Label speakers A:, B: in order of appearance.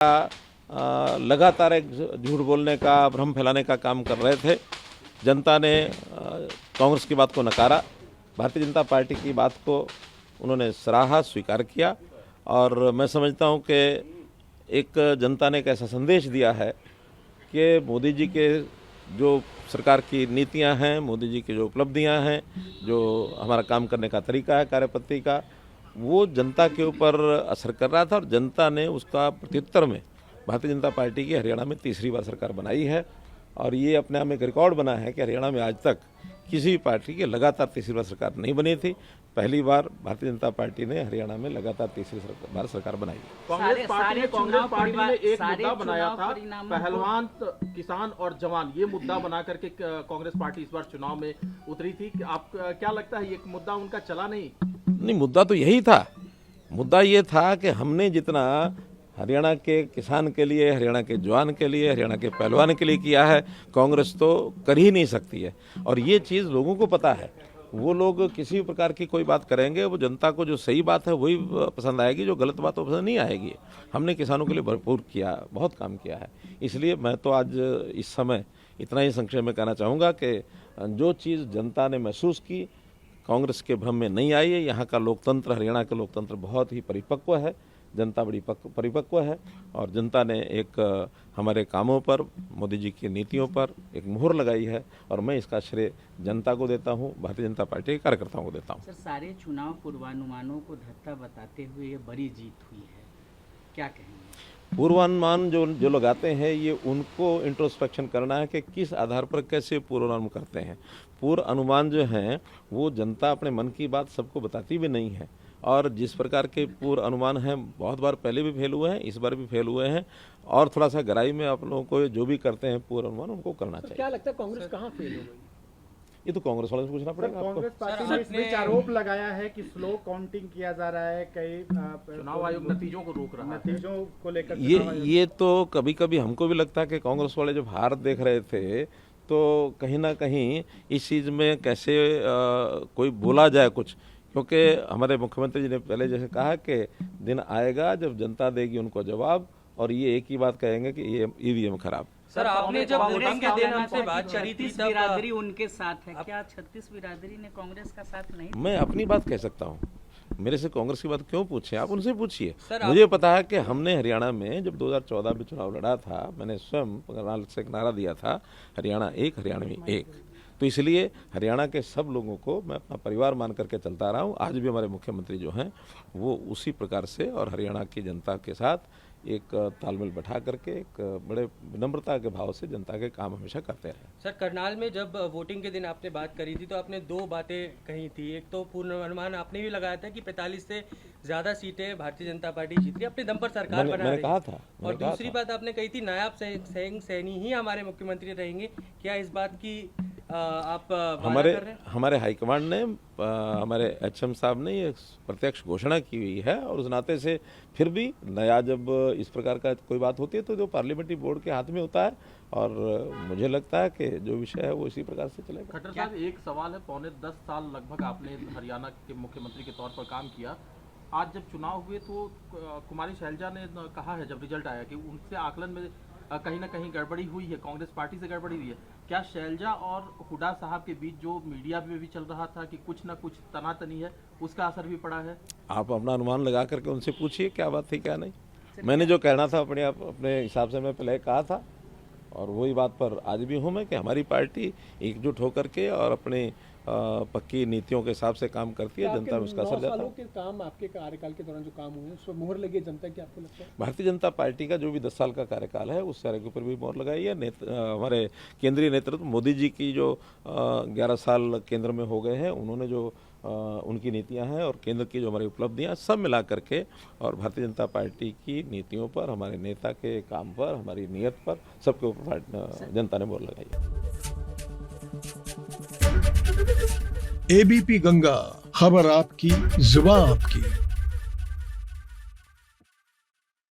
A: लगातार एक झूठ बोलने का, भ्रम फैलाने का काम कर रहे थे। जनता ने कांग्रेस की बात को नकारा, भारतीय जनता पार्टी की बात को उन्होंने सराहा, स्वीकार किया। और मैं समझता हूं कि एक जनता ने एक ऐसा संदेश दिया है कि मोदी जी के जो सरकार की नीतियां हैं, मोदी जी की जो उपलब्धियां हैं, जो हमारा काम करने का तरीका है, कार्यपद्धति का, वो जनता के ऊपर असर कर रहा था। और जनता ने उसका प्रत्युत्तर में भारतीय जनता पार्टी की हरियाणा में तीसरी बार सरकार बनाई है। और ये अपने आप में एक रिकॉर्ड बना है कि हरियाणा में आज तक किसी भी पार्टी की लगातार तीसरी बार सरकार नहीं बनी थी। पहली बार भारतीय जनता पार्टी ने हरियाणा में लगातार तीसरी बार सरकार बनाई।
B: कांग्रेस पार्टी ने एक मुद्दा बनाया था, पहलवान, किसान और जवान, ये मुद्दा बना करके कांग्रेस पार्टी इस बार चुनाव में उतरी थी। आप क्या लगता है ये मुद्दा उनका चला नहीं?
A: मुद्दा तो यही था। मुद्दा ये था कि हमने जितना हरियाणा के किसान के लिए, हरियाणा के जवान के लिए, हरियाणा के पहलवान के लिए किया है, कांग्रेस तो कर ही नहीं सकती है। और ये चीज़ लोगों को पता है। वो लोग किसी भी प्रकार की कोई बात करेंगे, वो जनता को जो सही बात है वही पसंद आएगी, जो गलत बात वो पसंद नहीं आएगी। हमने किसानों के लिए भरपूर किया, बहुत काम किया है। इसलिए मैं तो आज इस समय इतना ही संक्षेप में कहना चाहूँगा कि जो चीज़ जनता ने महसूस की, कांग्रेस के भ्रम में नहीं आई है। यहाँ का लोकतंत्र, हरियाणा का लोकतंत्र बहुत ही परिपक्व है, जनता बड़ी परिपक्व है। और जनता ने एक हमारे कामों पर, मोदी जी की नीतियों पर एक मुहर लगाई है। और मैं इसका श्रेय जनता को देता हूँ, भारतीय जनता पार्टी के कार्यकर्ताओं को देता हूँ।
C: सर, सारे चुनाव पूर्वानुमानों को धत्ता बताते हुए ये बड़ी जीत हुई है, क्या कहेंगे?
A: पूर्वानुमान जो लगाते हैं, ये उनको इंट्रोस्पेक्शन करना है कि किस आधार पर कैसे पूर्वानुमान करते हैं। पूर्व अनुमान जो हैं वो जनता अपने मन की बात सबको बताती भी नहीं है। और जिस प्रकार के पूर्व अनुमान हैं, बहुत बार पहले भी फेल हुए हैं, इस बार भी फेल हुए हैं। और थोड़ा सा गहराई में आप लोगों को जो भी करते हैं पूर्व अनुमान, उनको करना चाहिए।
D: क्या लगता है कांग्रेस कहाँ फेल हो गई?
A: ये तो कांग्रेस वालों से पूछना पड़ेगा।
D: कांग्रेस पार्टी ने इस बीच आरोप लगाया है कि स्लो काउंटिंग किया जा रहा है, कई
B: चुनाव आयोग नतीजों को रोक रहा है,
D: नतीजों को लेकर।
A: ये तो कभी कभी हमको भी लगता है कि कांग्रेस वाले जब हार देख रहे थे तो कहीं ना कहीं इस चीज़ में कैसे कोई बोला जाए कुछ। क्योंकि हमारे मुख्यमंत्री जी ने पहले जैसे कहा कि दिन आएगा जब जनता देगी उनको जवाब, और ये एक ही बात कहेंगे कि ये ईवीएम खराब।
C: सर, आपने जब वोटिंग के दिन हमसे बात करी थी, बिरादरी उनके साथ है, क्या 36 बिरादरी ने कांग्रेस का साथ नहीं?
A: मैं अपनी बात कह सकता हूँ, मेरे से कांग्रेस की बात क्यों पूछे? आप उनसे पूछिए। मुझे पता है कि हमने हरियाणा में जब 2014 में चुनाव लड़ा था, मैंने स्वयं से एक नारा दिया था, हरियाणा एक, हरियाणवी एक। तो इसलिए हरियाणा के सब लोगों को मैं अपना परिवार मान करके चलता रहा हूँ। आज भी हमारे मुख्यमंत्री जो हैं वो उसी प्रकार से और हरियाणा की जनता के साथ एक तालमेल बैठा करके एक बड़े विनम्रता के भाव से जनता के काम हमेशा करते रहे।
E: सर, करनाल में जब वोटिंग के दिन आपने बात करी थी तो आपने दो बातें कही थी। एक तो पूर्वानुमान आपने भी लगाया था कि 45 से ज़्यादा सीटें भारतीय जनता पार्टी जीत रही, अपने दम पर सरकार बना रही।
A: कहा था।
E: और दूसरी बात आपने कही थी, नायब सैनी ही हमारे मुख्यमंत्री रहेंगे। क्या इस बात की आप
A: हमारे हाईकमांड ने, हमारे एचएम साहब ने ये प्रत्यक्ष घोषणा की हुई है। और उस नाते से फिर भी नया जब इस प्रकार का कोई बात होती है तो जो पार्लियामेंट्री बोर्ड के हाथ में होता है। और मुझे लगता है कि जो विषय है वो इसी प्रकार से चलेगा।
B: खट्टर साहब, एक सवाल है, पौने 10 साल लगभग आपने हरियाणा के मुख्यमंत्री के तौर पर काम किया। आज जब चुनाव हुए तो कुमारी शैलजा ने कहा है जब रिजल्ट आया कि उनसे आकलन में कहीं ना कहीं गड़बड़ी हुई है, कांग्रेस पार्टी से गड़बड़ी हुई है। क्या शैलजा और हुड्डा साहब के बीच जो मीडिया में भी चल रहा था कि कुछ ना कुछ तनातनी है, उसका असर भी पड़ा है?
A: आप अपना अनुमान लगा करके उनसे पूछिए क्या बात थी क्या नहीं। मैंने जो कहना था अपने हिसाब से मैं पहले कहा था, और वही बात पर आज भी हूँ मैं कि हमारी पार्टी एकजुट होकर के और अपने पक्की नीतियों के हिसाब से काम करती है। जनता में उसका असर जाता है।
D: के काम, आपके कार्यकाल के दौरान जो काम हुए उस पर मोहर लगी जनता की, आपको लगता है?
A: भारतीय जनता पार्टी का जो भी 10 साल का कार्यकाल है उस सारे के ऊपर भी मोहर लगाई है। हमारे केंद्रीय नेतृत्व, मोदी जी की जो 11 साल केंद्र में हो गए हैं, उन्होंने जो उनकी नीतियां हैं और केंद्र की जो हमारी उपलब्धियां, सब मिला करके और भारतीय जनता पार्टी की नीतियों पर, हमारे नेता के काम पर, हमारी नीयत पर, सबके ऊपर जनता ने मोहर लगाई है।
F: एबीपी गंगा, खबर आपकी, जुबान आपकी।